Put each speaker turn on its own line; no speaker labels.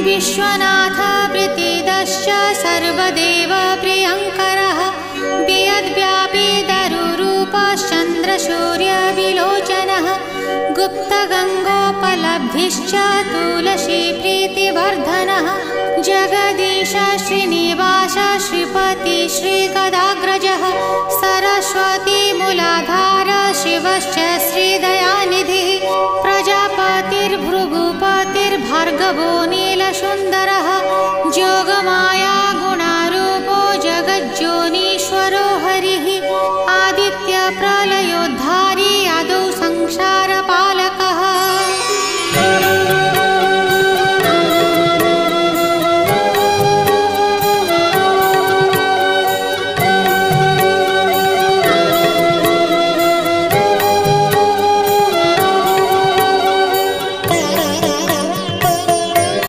विश्वनाथ प्रीतिदश्च सर्वदेव प्रियङ्करः वियद्व्यापी दरुरूपश्चन्द्रसूर्यविलोचनः गुप्तगङ्गोपलब्धिश्च तुलसी प्रीतिवर्धनः जगदीश श्रीनिवास श्रीपति श्रीगदाग्रजः सरस्वती मूलाधार शिवश्च श्रीदयानिधिः प्रजापतिर्भृगुपतिर्भार्गवो नीलसुन्दरः जोगमाया